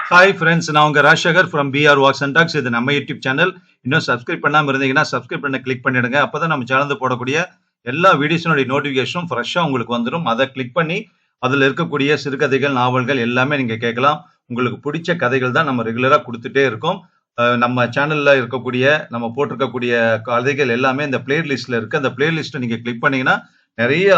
Hi friends, நான் உங்க Rajasekar from PR walks and talks. இது நம்ம யூடியூப் சேனல். இன்னும் சப்ஸ்கிரைப் பண்ணாமல் இருந்தீங்கன்னா சப்ஸ்கிரைப் பண்ண கிளிக் பண்ணிடுங்க. அப்பதான் நம்ம சேனல் போடக்கூடிய எல்லா வீடியோஸினுடைய நோட்டிஃபிகேஷனும் ஃப்ரெஷ்ஷாக உங்களுக்கு வந்துடும். அதை கிளிக் பண்ணி அதில் இருக்கக்கூடிய சிறுகதைகள், நாவல்கள் எல்லாமே நீங்கள் கேட்கலாம். உங்களுக்கு பிடிச்ச கதைகள் தான் நம்ம ரெகுலராக கொடுத்துட்டே இருக்கோம். நம்ம சேனலில் இருக்கக்கூடிய நம்ம போட்டிருக்கக்கூடிய கதைகள் எல்லாமே இந்த பிளேலிஸ்ட்டில் இருக்குது. அந்த பிளேலிஸ்ட்டை நீங்கள் கிளிக் பண்ணிங்கன்னா நிறைய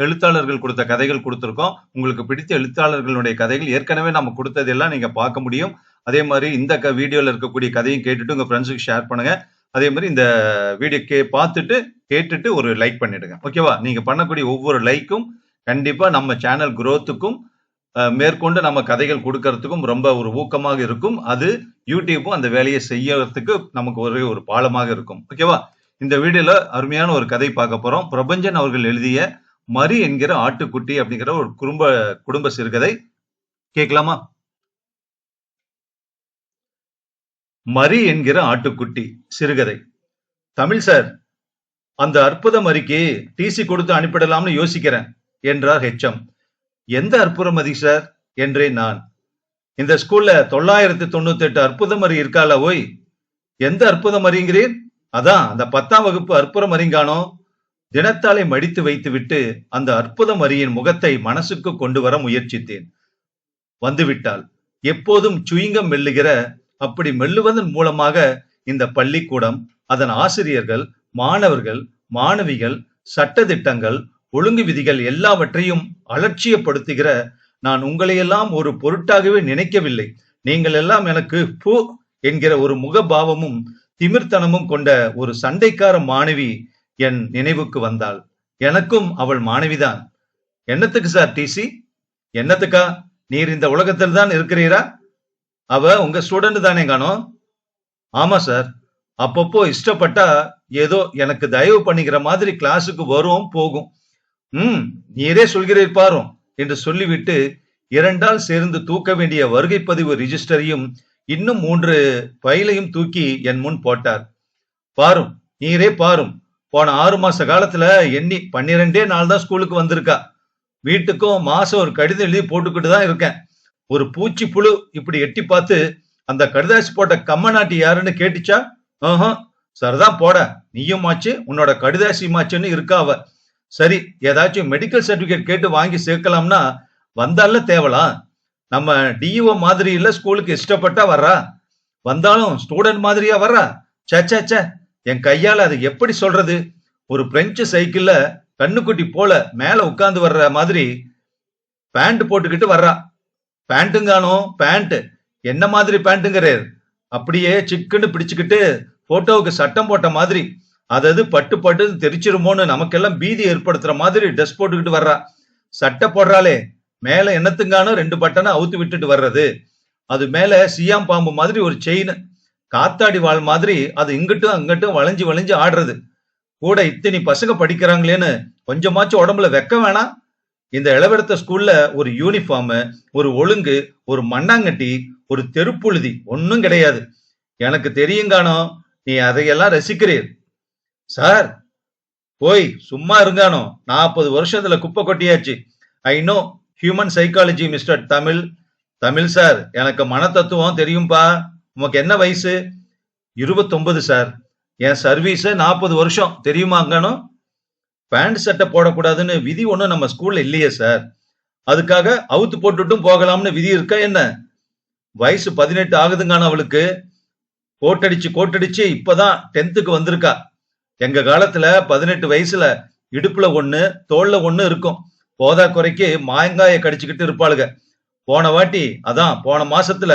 எழுத்தாளர்கள் கொடுத்த கதைகள் கொடுத்துருக்கோம். உங்களுக்கு பிடித்த எழுத்தாளர்களுடைய கதைகள் ஏற்கனவே நம்ம கொடுத்ததெல்லாம் நீங்க பார்க்க முடியும். அதே மாதிரி இந்த வீடியோல இருக்கக்கூடிய கதையும் கேட்டுட்டு உங்க ஃப்ரெண்ட்ஸுக்கு ஷேர் பண்ணுங்க. அதே மாதிரி இந்த வீடியோ பார்த்துட்டு கேட்டுட்டு ஒரு லைக் பண்ணிடுங்க. ஓகேவா? நீங்க பண்ணக்கூடிய ஒவ்வொரு லைக்கும் கண்டிப்பா நம்ம சேனல் குரோத்துக்கும் மேற்கொண்டு நம்ம கதைகள் கொடுக்கறதுக்கும் ரொம்ப ஒரு ஊக்கமாக இருக்கும். அது யூடியூப்பும் அந்த வேலையை செய்யறதுக்கு நமக்கு ஒரு பாலமாக இருக்கும். ஓகேவா? இந்த வீடியோல அருமையான ஒரு கதை பார்க்க போறோம். பிரபஞ்சன் அவர்கள் எழுதிய மரி என்கிற ஆட்டுக்குட்டி அப்படிங்கிற ஒரு குடும்ப சிறுகதை. கேட்கலாமா? மரி என்கிற ஆட்டுக்குட்டி சிறுகதை. தமிழ் சார், அந்த அற்புத மரிக்கு டிசி கொடுத்து அனுப்பிடலாம்னு யோசிக்கிறேன் என்றார் ஹெச்எம். எந்த அற்புத மரி சார் என்றேன் நான். இந்த ஸ்கூல்ல 998 அற்புத மரி இருக்கால ஓய். எந்த அற்புத மரிங்கிறீர்? அதான் அந்த 10ஆம் வகுப்பு அற்புத மரிங்கானோ. தினத்தாளை மடித்து வைத்து விட்டு அந்த அற்புத மரியின் முகத்தை மனசுக்கு கொண்டு வர முயற்சித்தேன். வந்துவிட்டாள். எப்போதும் சுயிங்கம் மெல்லுகிற, அப்படி மெல்லுவதன் மூலமாக இந்த பள்ளிக்கூடம், அதன் ஆசிரியர்கள், மாணவர்கள், மாணவிகள், சட்டதிட்டங்கள், ஒழுங்கு விதிகள் எல்லாவற்றையும் அலட்சியப்படுத்துகிற நான் உங்களையெல்லாம் ஒரு பொருட்டாகவே நினைக்கவில்லை. நீங்கள் எல்லாம் எனக்கு பூ என்கிற ஒரு முகபாவமும் திமிர்த்தனமும் கொண்ட ஒரு சண்டைக்கார மாணவி என் நினைவுக்கு வந்தாள். எனக்கும் அவள் மாணவிதான். என்னத்துக்கு சார் டிசி? என்னத்துக்கா? நீர் இந்த உலகத்தில் தான் இருக்கிறீரா? அவ உங்க ஸ்டூடெண்ட் தானே காணோம்? ஆமா சார். அப்பப்போ இஷ்டப்பட்டா ஏதோ எனக்கு தயவு பண்ணிக்கிற மாதிரி கிளாஸுக்கு வரும் போகும். நீரே சொல்கிறீர் பாரும் என்று சொல்லிவிட்டு 2 ஆள் சேர்ந்து தூக்க வேண்டிய வருகை பதிவு ரிஜிஸ்டரையும் இன்னும் 3 ஃபைலையும் தூக்கி என் முன் போட்டார். பாரும், நீரே பாரும். போன 6 மாச காலத்துல எண்ணி 12 நாள் தான் ஸ்கூலுக்கு வந்திருக்கா. வீட்டுக்கும் மாசம் ஒரு கடிதம் எழுதி போட்டுக்கிட்டு தான் இருக்கேன். ஒரு பூச்சி புழு இப்படி எட்டி பார்த்து அந்த கடிதாசி போட்ட கம்மநாட்டி யாருன்னு கேட்டுச்சா? சரிதான் போட, நீயும் மாச்சு உன்னோட கடிதாசி மாச்சுன்னு இருக்கா அவ. சரி, ஏதாச்சும் மெடிக்கல் சர்டிபிகேட் கேட்டு வாங்கி சேர்க்கலாம்னா வந்தால தேவலாம். நம்ம டிஓ மாதிரி இல்ல, ஸ்கூலுக்கு இஷ்டப்பட்டா வர்றா. வந்தாலும் ஸ்டூடெண்ட் மாதிரியா வர்றா? சே, என் கையால அது எப்படி சொல்றது? ஒரு பிரெஞ்சு சைக்கிள்ல கண்ணுக்குட்டி போல மேல உட்கார்ந்து வர்ற மாதிரி பேண்ட் போட்டுக்கிட்டு வர்றா. பேண்ட்டுங்கானோ பேண்ட்? என்ன மாதிரி பேண்ட்டுங்கிறார்? அப்படியே சிக்குன்னு பிடிச்சுக்கிட்டு போட்டோவுக்கு சட்டம் போட்ட மாதிரி, அதாவது பட்டு தெரிச்சிருமோன்னு நமக்கெல்லாம் பீதி ஏற்படுத்துற மாதிரி ட்ரெஸ் போட்டுக்கிட்டு வர்றா. சட்டை போடுறாளே, மேல என்னத்துங்கானோ 2 பட்டனை அவுத்து விட்டுட்டு வர்றது. அது மேல சியாம் பாம்பு மாதிரி ஒரு செயின், காத்தாடி வாழ் மாதிரி அது இங்கிட்டும் அங்கிட்டும் வளைஞ்சு ஆடுறது. கூட இத்தனை பசங்க படிக்கிறாங்களேன்னு கொஞ்சமாச்சும் உடம்புல வெக்க வேணாம்? இந்த இளவெடுத்த ஸ்கூல்ல ஒரு யூனிஃபார்ம், ஒரு ஒழுங்கு, ஒரு மண்ணாங்கட்டி, ஒரு தெருப்புழுதி ஒன்னும் கிடையாது. எனக்கு தெரியுங்கானோ நீ அதையெல்லாம் ரசிக்கிறீர். சார் போய் சும்மா இருங்கானோ. 40 வருஷத்துல குப்பை கொட்டியாச்சு. I know human psychology mister Tamil. Tamil sir, எனக்கு மனத்தத்துவம் தெரியும்பா. உனக்கு என்ன வயசு? 29 சார். என் சர்வீஸ் 40 வருஷம் தெரியுமாங்கன்னு. பேண்ட் சட்டை போடக்கூடாதுன்னு விதி ஒண்ணும் நம்ம ஸ்கூல்ல இல்லையே சார். அதுக்காக அவுத்து போட்டுட்டும் போகலாம்னு விதி இருக்கா என்ன? வயசு 18 ஆகுதுங்கான அவளுக்கு. கோட்டடிச்சு இப்பதான் 10th வந்திருக்கா. எங்க காலத்துல 18 வயசுல இடுப்புல 1 தோல்ல 1 இருக்கும். போதா குறைக்கு மாங்காயை கடிச்சுக்கிட்டு இருப்பாளுங்க. போன மாசத்துல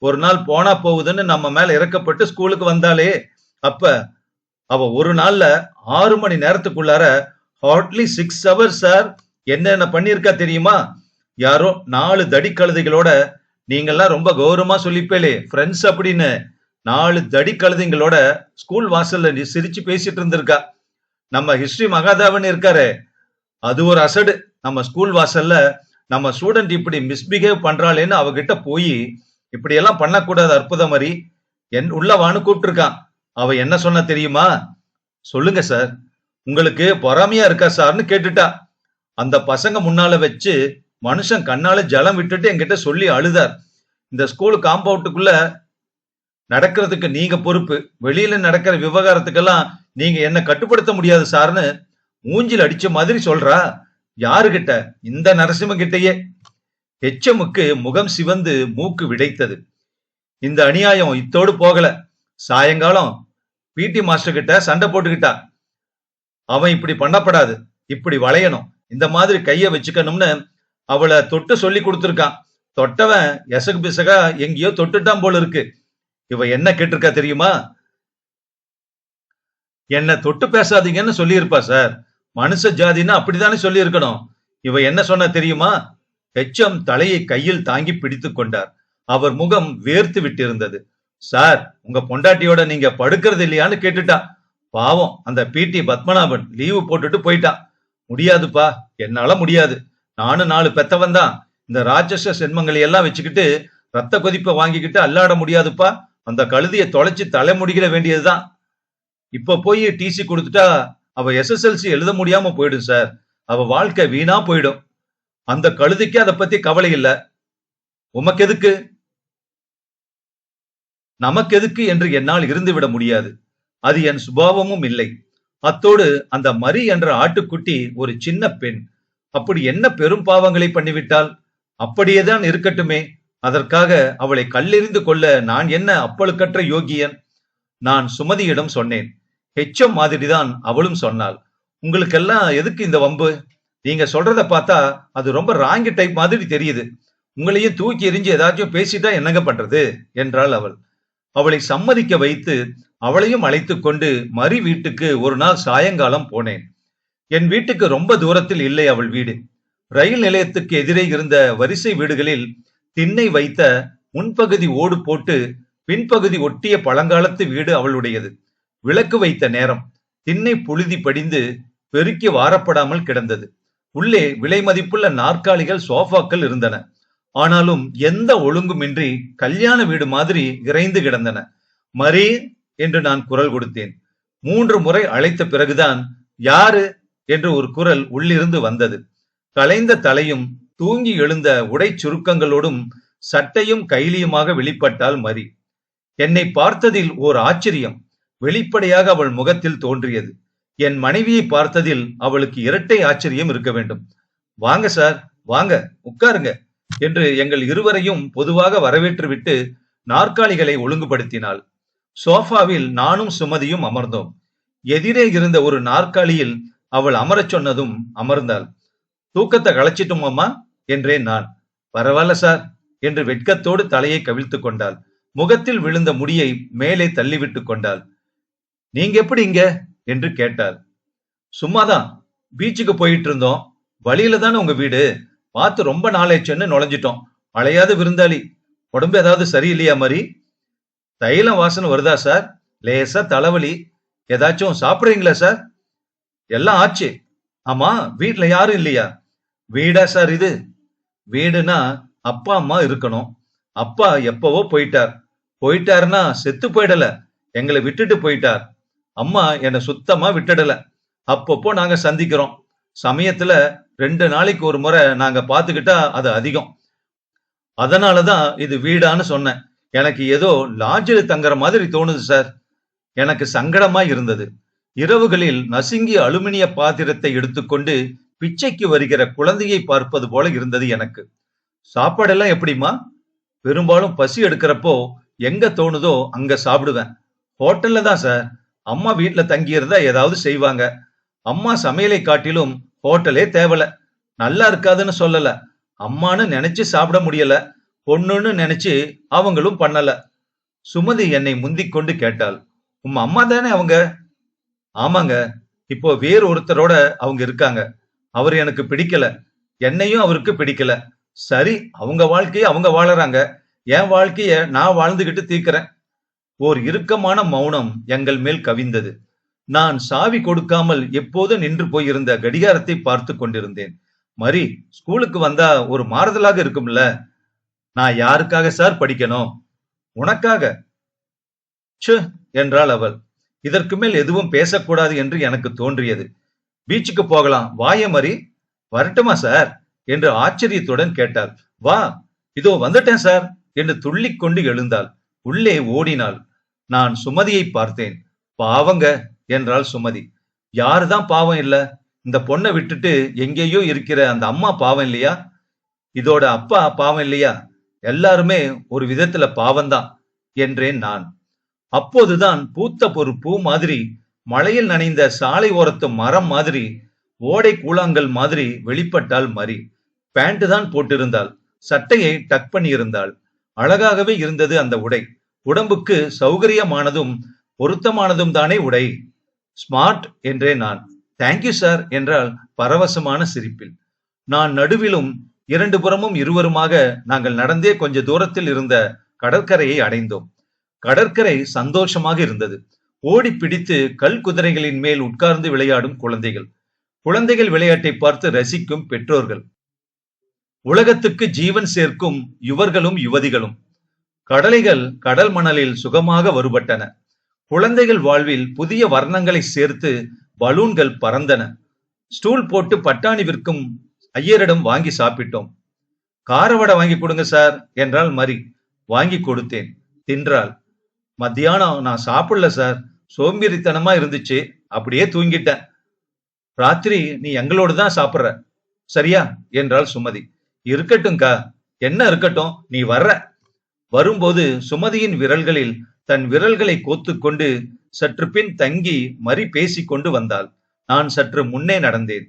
ஒரு நாள் போனா போகுதுன்னு நம்ம மேல இறக்கப்பட்டு ஸ்கூலுக்கு வந்தாலே, அப்ப அவ ஒரு நாள்ல 6 மணி நேரத்துக்குள்ளார ஹார்ட்லி 6 hours சார் என்னென்ன பண்ணிருக்கா தெரியுமா? யாரோ 4 தடி கழுதைகளோட, நீங்கெல்லாம் ரொம்ப கௌரவமா சொல்லிப்பேலே ஃப்ரெண்ட்ஸ் அப்படின்னு, 4 தடி கழுதைங்களோட ஸ்கூல் வாசல்ல சிரிச்சு பேசிட்டு இருந்திருக்கா. நம்ம ஹிஸ்டரி மகாதேவன் இருக்காரு, அது ஒரு அசடு. நம்ம ஸ்கூல் வாசல்ல நம்ம ஸ்டூடெண்ட் இப்படி மிஸ்பிஹேவ் பண்றாளேன்னு அவகிட்ட போய், இப்படி எல்லாம் பண்ணக்கூடாது அற்புத மாதிரி உள்ள வான்னு கூப்பிட்டு இருக்கான். அவ என்ன சொன்ன தெரியுமா? சொல்லுங்க சார், உங்களுக்கு பொறாமையா இருக்கா சார்னு கேட்டுட்டா. அந்த பசங்க முன்னால வச்சு மனுஷன் கண்ணால ஜலம் விட்டுட்டு என்கிட்ட சொல்லி அழுதார். இந்த ஸ்கூல் காம்பவுண்டுக்குள்ள நடக்கிறதுக்கு நீங்க பொறுப்பு. வெளியில நடக்கிற விவகாரத்துக்கெல்லாம் நீங்க என்ன கட்டுப்படுத்த முடியாது சார்னு மூஞ்சில் அடிச்ச மாதிரி சொல்றா. யாருகிட்ட? இந்த நரசிம்ம கிட்டயே. எச்சமுக்கு முகம் சிவந்து மூக்கு விடைத்தது. இந்த அநியாயம் இத்தோடு போகல. சாயங்காலம் பிடி மாஸ்டர் கிட்ட சண்டை போட்டுக்கிட்டா. அவன் இப்படி பண்ணப்படாது, இப்படி வளையணும், இந்த மாதிரி கைய வச்சுக்கணும்னு அவளை தொட்டு சொல்லி கொடுத்துருக்கான். தொட்டவன் எசகு பிசகா எங்கேயோ தொட்டுட்டான் போல இருக்கு. இவ என்ன கேட்டிருக்கா தெரியுமா? என்ன தொட்டு பேசாதீங்கன்னு சொல்லி இருப்பா சார். மனுஷ ஜாதின்னா அப்படித்தானே சொல்லி இருக்கணும். இவ என்ன சொன்ன தெரியுமா? எச்சம் தலையை கையில் தாங்கி பிடித்துக் கொண்டார். அவர் முகம் வேர்த்து விட்டிருந்தது. சார், உங்க பொண்டாட்டியோட நீங்க படுக்கிறது இல்லையான்னு கேட்டுட்டா. பாவம், அந்த பிடி பத்மநாபன் லீவு போட்டுட்டு போயிட்டான். முடியாதுப்பா, என்னால முடியாது. நானும் 4 பெத்தவன் தான். இந்த ராட்சச சென்மங்களை எல்லாம் வச்சுக்கிட்டு ரத்த கொதிப்பை வாங்கிக்கிட்டு அல்லாட முடியாதுப்பா. அந்த கழுதியை தொலைச்சு தலை முடிக்கிற வேண்டியதுதான். இப்ப போய் டிசி கொடுத்துட்டா அவ எஸ்எஸ்எல்சி எழுத முடியாம போயிடும் சார். அவ வாழ்க்கை வீணா போயிடும். அந்த கழுதிக்கு அதை பத்தி கவலை இல்ல. உமக்கு எதுக்கு, நமக்கு எதுக்கு என்று என்னால் இருந்துவிட முடியாது. அது என் சுபாவமும் இல்லை. அத்தோடு அந்த மரி என்ற ஆட்டுக்குட்டி ஒரு சின்ன பெண். அப்படி என்ன பெரும் பாவங்களை பண்ணிவிட்டால்? அப்படியேதான் இருக்கட்டுமே. அதற்காக அவளை கல்லெறிந்து கொள்ள நான் என்ன அப்பழுக்கற்ற யோகியன்? நான் சுமதியிடம் சொன்னேன். ஹெச்எம் மாதிரிதான் அவளும் சொன்னாள். உங்களுக்கெல்லாம் எதுக்கு இந்த வம்பு? நீங்க சொல்றத பார்த்தா அது ரொம்ப ராங்கி டைப் மாதிரி தெரியுது. உங்களையும் தூக்கி எறிஞ்சு ஏதாச்சும் பேசிட்டா என்னங்க பண்றது என்றாள் அவள். அவளை சம்மதிக்க வைத்து அவளையும் அழைத்து கொண்டு மரி வீட்டுக்கு ஒரு நாள் சாயங்காலம் போனேன். என் வீட்டுக்கு ரொம்ப தூரத்தில் இல்லை அவள் வீடு. ரயில் நிலையத்துக்கு எதிரே இருந்த வரிசை வீடுகளில் திண்ணை வைத்த முன்பகுதி ஓடு போட்டு பின்பகுதி ஒட்டிய பழங்காலத்து வீடு அவளுடையது. விளக்கு வைத்த நேரம். திண்ணை புழுதி படிந்து பெருக்கி வாரப்படாமல் கிடந்தது. உள்ளே விலை மதிப்புள்ள நாற்காலிகள், சோஃபாக்கள் இருந்தன. ஆனாலும் எந்த ஒழுங்குமின்றி கல்யாண வீடு மாதிரி இறைந்து கிடந்தன. மரி என்று நான் குரல் கொடுத்தேன். 3 முறை அழைத்த பிறகுதான் யாரு என்று ஒரு குரல் உள்ளிருந்து வந்தது. கலைந்த தலையும் தூங்கி எழுந்த உடை சுருக்கங்களோடும் சட்டையும் கைலியுமாக வெளிப்பட்டாள் மரி. என்னை பார்த்ததில் ஓர் ஆச்சரியம் வெளிப்படையாக அவள் முகத்தில் தோன்றியது. என் மனைவியை பார்த்ததில் அவளுக்கு இரட்டை ஆச்சரியம் இருக்க வேண்டும். வாங்க சார், வாங்க, உட்காருங்க என்று எங்கள் இருவரையும் பொதுவாக வரவேற்றுவிட்டு நாற்காலிகளை ஒழுங்குபடுத்தினாள். சோஃபாவில் நானும் சுமதியும் அமர்ந்தோம். எதிரே இருந்த ஒரு நாற்காலியில் அவள் அமரச் சொன்னதும் அமர்ந்தாள். தூக்கத்தை களைச்சிட்டோமாமா என்றேன் நான். பரவாயில்ல சார் என்று வெட்கத்தோடு தலையை கவிழ்த்து கொண்டாள். முகத்தில் விழுந்த முடியை மேலே தள்ளிவிட்டு கொண்டாள். நீங்க எப்படி இங்க என்று கேட்டாள். சும்மாதான், பீச்சுக்கு போயிட்டு இருந்தோம். வழியில தானே உங்க வீடு, பார்த்து ரொம்ப நாளாச்சுன்னு நுழைஞ்சிட்டோம். அலையாத விருந்தாளி. உடம்பு ஏதாவது சரியில்லையா மரி? தைலம் வாசனை வருதா சார்? லேசா தலைவலி. ஏதாச்சும் சாப்பிடுறீங்களா சார்? எல்லாம் ஆச்சு. ஆமா, வீட்டுல யாரும் இல்லையா? வீடா சார் இது? வீடுனா அப்பா அம்மா இருக்கணும். அப்பா எப்பவோ போயிட்டார். போயிட்டாருன்னா செத்து போயிடல, எங்களை விட்டுட்டு போயிட்டார். அம்மா என்னை சுத்தமா விட்டுடல. அப்பப்போ நாங்க சந்திக்கிறோம். சமயத்துல 2 நாளைக்கு ஒரு முறை நாங்க பாத்துக்கிட்டா அது அதிகம். அதனாலதான் இது வீடான்னு சொன்னேன். எனக்கு ஏதோ லாட்ஜில் தங்குற மாதிரி தோணுது சார். எனக்கு சங்கடமா இருந்தது. இரவுகளில் நசுங்கிய அலுமினிய பாத்திரத்தை எடுத்துக்கொண்டு பிச்சைக்கு வருகிற குழந்தையை பார்ப்பது போல இருந்தது எனக்கு. சாப்பாடெல்லாம் எப்படிமா? பெரும்பாலும் பசி எடுக்கிறப்போ எங்க தோணுதோ அங்க சாப்பிடுவேன். ஹோட்டல்ல தான் சார். அம்மா வீட்டுல தங்கியிருந்தா ஏதாவது செய்வாங்க. அம்மா சமையலை காட்டிலும் ஹோட்டலே தேவல. நல்லா இருக்காதுன்னு சொல்லல, அம்மானு நினைச்சு சாப்பிட முடியல. பொண்ணுன்னு நினைச்சு அவங்களும் பண்ணல. சுமதி என்னை முந்திக் கொண்டு கேட்டாள். உம் அம்மா தானே அவங்க? ஆமாங்க, இப்போ வேறு ஒருத்தரோட அவங்க இருக்காங்க. அவர் எனக்கு பிடிக்கல, என்னையும் அவருக்கு பிடிக்கல. சரி, அவங்க வாழ்க்கைய அவங்க வாழறாங்க, என் வாழ்க்கைய நான் வாழ்ந்துகிட்டு தீர்க்கிறேன். ஓர் இறுக்கமான மௌனம் எங்கள் மேல் கவிந்தது. நான் சாவி கொடுக்காமல் எப்போது நின்று போயிருந்த கடிகாரத்தை பார்த்து கொண்டிருந்தேன். மரி, ஸ்கூலுக்கு வந்தா ஒரு மாறுதலாக இருக்கும்ல? நான் யாருக்காக சார் படிக்கணும்? உனக்காக. ச்சு என்றாள் அவள். இதற்கு மேல் எதுவும் பேசக்கூடாது என்று எனக்கு தோன்றியது. பீச்சுக்கு போகலாம், வாய மரி. வரட்டுமா சார் என்று ஆச்சரியத்துடன் கேட்டாள். வா, இதோ வந்துட்டேன் சார் என்று துள்ளிக்கொண்டு எழுந்தாள். உள்ளே ஓடினாள். நான் சுமதியை பார்த்தேன். பாவங்க என்றாள் சுமதி. யாருதான் பாவம் இல்ல? இந்த பொண்ணை விட்டுட்டு எங்கேயோ இருக்கிற அந்த அம்மா பாவம் இல்லையா? இதோட அப்பா பாவம் இல்லையா? எல்லாருமே ஒரு விதத்துல பாவம்தான் என்றேன் நான். அப்போதுதான் பூத்த ஒரு பூ மாதிரி, மழையில் நனைந்த சாலை ஓரத்து மரம் மாதிரி, ஓடை கூழாங்கல் மாதிரி வெளிப்பட்டாள் மரி. பேண்ட் தான் போட்டிருந்தாள். சட்டையை டக் பண்ணி இருந்தாள். அழகாகவே இருந்தது அந்த உடை. உடம்புக்கு சௌகரியமானதும் பொருத்தமானதும் தானே உடை. ஸ்மார்ட் என்றே நான். தேங்க்யூ சார் என்றால் பரவசமான சிரிப்பில். நான் நடுவிலும் இரண்டு புறமும் இருவருமாக நாங்கள் நடந்தே கொஞ்ச தூரத்தில் இருந்த கடற்கரையை அடைந்தோம். கடற்கரை சந்தோஷமாக இருந்தது. ஓடி பிடித்து கல் குதிரைகளின் மேல் உட்கார்ந்து விளையாடும் குழந்தைகள், குழந்தைகள் விளையாட்டை பார்த்து ரசிக்கும் பெற்றோர்கள், உலகத்துக்கு ஜீவன் சேர்க்கும் யுவர்களும் யுவதிகளும். கடலைகள் கடல் மணலில் சுகமாக வருபட்டன. குழந்தைகள் வாழ்வில் புதிய வர்ணங்களை சேர்த்து பலூன்கள் பறந்தன. ஸ்டூல் போட்டு பட்டாணி விற்கும் ஐயரிடம் வாங்கி சாப்பிட்டோம். காரவடை வாங்கி கொடுங்க சார் என்றாள் மரி. வாங்கி கொடுத்தேன். தின்றாள். மத்தியானம் நான் சாப்பிடல சார், சோம்பேறித்தனமா இருந்துச்சு, அப்படியே தூங்கிட்டேன். ராத்திரி நீ எங்களோடு தான் சாப்பிடுற சரியா என்றாள் சுமதி. இருக்கட்டும்கா. என்ன இருக்கட்டும், நீ வர்ற. வரும்போது சுமதியின் விரல்களில் தன் விரல்களை கோத்துக்கொண்டு சற்று பின் தங்கி மரி பேசிக் கொண்டு வந்தாள். நான் சற்று முன்னே நடந்தேன்.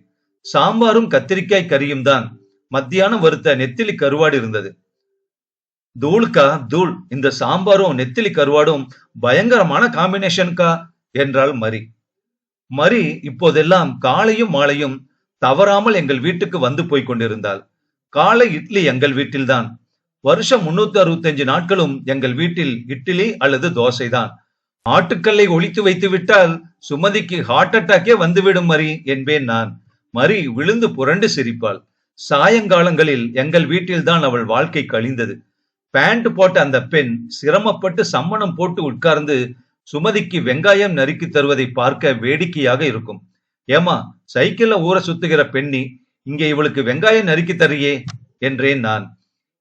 சாம்பாரும் கத்திரிக்காய் கறியும் தான். மத்தியானம் வறுத்த நெத்திலி கருவாடு இருந்தது. தூள்கா தூள், இந்த சாம்பாரும் நெத்திலி கருவாடும் பயங்கரமான காம்பினேஷன்கா என்றாள் மரி. மரி இப்போதெல்லாம் காலையும் மாலையும் தவறாமல் எங்கள் வீட்டுக்கு வந்து போய் கொண்டிருந்தாள். காலை இட்லி எங்கள் வீட்டில்தான். வருஷம் 365 நாட்களும் எங்கள் வீட்டில் இட்லி அல்லது தோசை தான். ஆட்டுக்கல்லை ஒழித்து வைத்து விட்டால் சுமதிக்கு ஹார்ட் அட்டாக்கே வந்துவிடும் மரி என்பேன் நான். மரி விழுந்து புரண்டு சிரிப்பாள். சாயங்காலங்களில் எங்கள் வீட்டில்தான் அவள் வாழ்க்கை கழிந்தது. பேண்ட் போட்ட அந்த பெண் சிரமப்பட்டு சம்மணம் போட்டு உட்கார்ந்து சுமதிக்கு வெங்காயம் நறுக்கி தருவதை பார்க்க வேடிக்கையாக இருக்கும். ஏமா, சைக்கிள்ல ஊற சுத்துகிற பெண்ணி, இங்கே இவளுக்கு வெங்காயம் நறுக்கி தரியே என்றேன் நான்.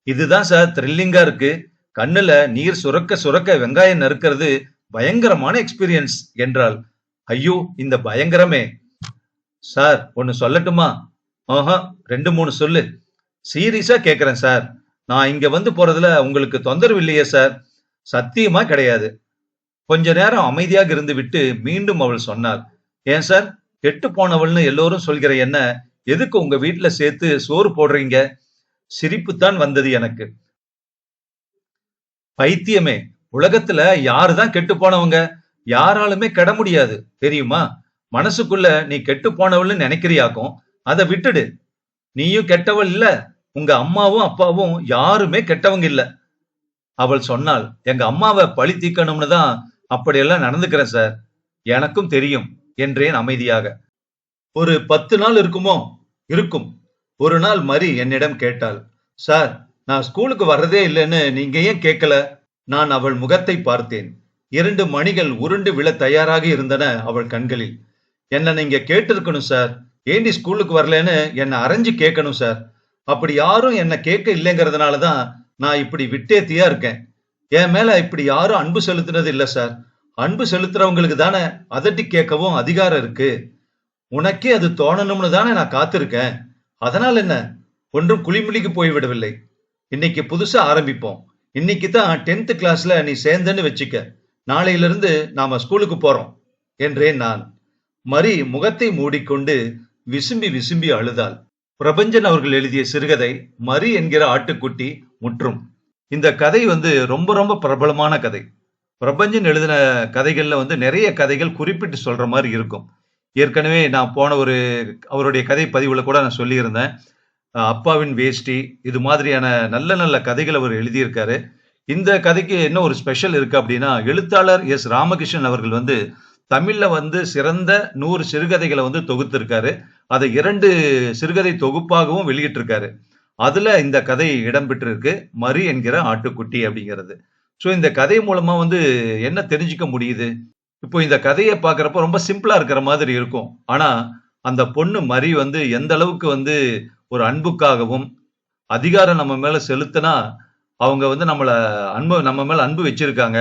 இதுதான் சார் த்ரில்லிங்கா இருக்கு. கண்ணுல நீர் சுரக்க சுரக்க வெங்காயம் நறுக்கிறது பயங்கரமான எக்ஸ்பீரியன்ஸ் என்றாள். ஐயோ, இந்த பயங்கரமே. சார் ஒன்னு சொல்லட்டுமா? ஆஹா, 2-3 சொல்லு. சீரியஸா கேக்குறேன் சார். நான் இங்க வந்து போறதுல உங்களுக்கு தொந்தரவு இல்லையே சார்? சத்தியமா கிடையாது. கொஞ்ச நேரம் அமைதியாக இருந்து விட்டு மீண்டும் அவள் சொன்னாள். ஏன் சார், கெட்டு போனவள்னு எல்லோரும் சொல்கிற என்ன எதுக்கு உங்க வீட்டுல சேர்த்து சோறு போடுறீங்க? சிரிப்புத்தான் வந்தது எனக்கு. பைத்தியமே, உலகத்துல யாருதான் கெட்டு போனவங்க? யாராலுமே கெட முடியாது தெரியுமா? மனசுக்குள்ள நீ கெட்டு போனவள்னு நினைக்கிறியாக்கும், அதை விட்டுடு. நீயும் கெட்டவள் இல்ல, உங்க அம்மாவும் அப்பாவும் யாருமே கெட்டவங்க இல்ல. அவள் சொன்னாள். எங்க அம்மாவை பழி தீக்கணும்னு தான் அப்படியெல்லாம் நடந்துக்கிறேன் சார். எனக்கும் தெரியும் என்றேன் அமைதியாக. ஒரு 10 நாள் இருக்குமோ? இருக்கும். ஒரு நாள் மரி என்னிடம் கேட்டாள். சார், நான் ஸ்கூலுக்கு வர்றதே இல்லைன்னு நீங்க ஏன் கேட்கல? நான் அவள் முகத்தை பார்த்தேன். 2 மணிகள் உருண்டு விழ தயாராக இருந்தன அவள் கண்களில். என்ன நீங்க கேட்டிருக்கணும் சார். ஏண்டி ஸ்கூலுக்கு வரலன்னு என்ன அரைஞ்சு கேட்கணும் சார். அப்படி யாரும் என்ன கேட்க இல்லைங்கிறதுனாலதான் நான் இப்படி விட்டேத்தியா இருக்கேன். என் மேல இப்படி யாரும் அன்பு செலுத்தினது இல்ல சார். அன்பு செலுத்துறவங்களுக்கு தானே அதட்டி கேட்கவும் அதிகாரம் இருக்கு. உனக்கே அது தோணணும்னு தானே நான் காத்திருக்கேன். அதனால என்ன, ஒன்றும் குளிமுளிக்கு போய்விடவில்லை. இன்னைக்கு புதுசா ஆரம்பிப்போம். இன்னைக்கு தான் 10th கிளாஸ்ல நீ சேர்ந்தன்னு வச்சுக்க. நாளையிலிருந்து நாம ஸ்கூலுக்கு போறோம் என்றேன் நான். மரி முகத்தை மூடிக்கொண்டு விசும்பி விசும்பி அழுதாள். பிரபஞ்சன் அவர்கள் எழுதிய சிறுகதை மரி என்கிற ஆட்டுக்குட்டி முற்றும். இந்த கதை ரொம்ப ரொம்ப பிரபலமான கதை. பிரபஞ்சன் எழுதின கதைகள்ல நிறைய கதைகள் குறிப்பிட்டு சொல்ற மாதிரி இருக்கும். ஏற்கனவே நான் போன அவருடைய கதை பதிவுல கூட நான் சொல்லியிருந்தேன். அப்பாவின் வேஷ்டி, இது மாதிரியான நல்ல நல்ல கதைகள் அவர் எழுதியிருக்காரு. இந்த கதைக்கு என்ன ஒரு ஸ்பெஷல் இருக்கு அப்படின்னா, எழுத்தாளர் எஸ் ராமகிருஷ்ணன் அவர்கள் தமிழ்ல சிறந்த 100 சிறுகதைகளை தொகுத்திருக்காரு. அதை 2 சிறுகதை தொகுப்பாகவும் வெளியிட்டிருக்காரு. அதுல இந்த கதை இடம்பெற்றிருக்கு, மரி என்கிற ஆட்டுக்குட்டி அப்படிங்கிறது. சோ இந்த கதை மூலமா என்ன தெரிஞ்சுக்க முடியுது? இப்போ இந்த கதையை பாக்குறப்ப ரொம்ப சிம்பிளா இருக்கிற மாதிரி இருக்கும். ஆனா அந்த பொண்ணு மரி எந்த அளவுக்கு ஒரு அன்புக்காகவும் அதிகாரம் நம்ம மேல செலுத்தினா அவங்க வந்து நம்ம மேல அன்பு வச்சிருக்காங்க.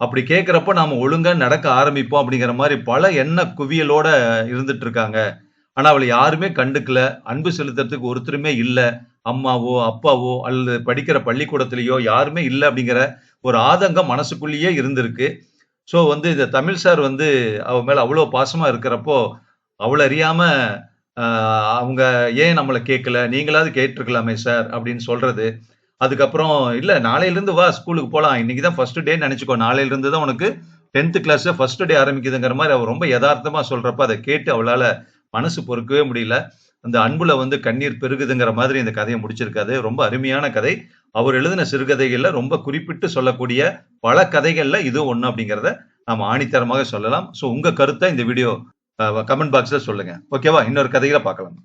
அப்படி கேட்கிறப்ப நாம ஒழுங்கா நடக்க ஆரம்பிப்போம் அப்படிங்கிற மாதிரி பல எண்ண குவியலோட இருந்துட்டு இருக்காங்க. ஆனா அவள யாருமே கண்டுக்கல. அன்பு செலுத்துறதுக்கு ஒருத்தருமே இல்ல. அம்மாவோ, அப்பாவோ அல்லது படிக்கிற பள்ளிக்கூடத்திலயோ யாருமே இல்ல அப்படிங்கிற ஒரு ஆதங்கம் மனசுக்குள்ளேயே இருந்திருக்கு. ஸோ வந்து இந்த தமிழ் சார் வந்து அவ மேல அவ்வளோ பாசமா இருக்கிறப்போ, அவள அறியாம அ அவங்க ஏன் நம்மள கேட்கல? நீங்களாவது கேட்டுருக்கலாமே சார் அப்படின்னு சொல்றது. அதுக்கப்புறம் இல்ல நாளையிலிருந்து வா ஸ்கூலுக்கு போலாம். இன்னைக்கு தான் ஃபர்ஸ்ட் டேன்னு நெனச்சுக்கோ. நாளையிலிருந்து தான் உனக்கு 10த் கிளாஸ்ல ஃபர்ஸ்ட் டே ஆரம்பிக்குதுங்கிற மாரி அவ ரொம்ப எதார்த்தமா சொல்றப்ப, அத கேட்டு அவளால மனசு பொறுக்கவே முடியல. அந்த அன்புல வந்து கண்ணீர் பெருகுதுங்கிற மாதிரி இந்த கதைய முடிச்சிருக்காரு. ரொம்ப அருமையான கதை. அவர் எழுதின சிறுகதைகள்ல ரொம்ப குறிப்பிட்டு சொல்லக்கூடிய பல கதைகள்ல இது ஒண்ணு அப்படிங்கிறத நாம ஆணித்தரமாக சொல்லலாம். உங்க கருத்த இந்த வீடியோ கமெண்ட் பாக்ஸ்ல சொல்லுங்க. ஓகேவா? இன்னொரு கதையில பார்க்கலாம்.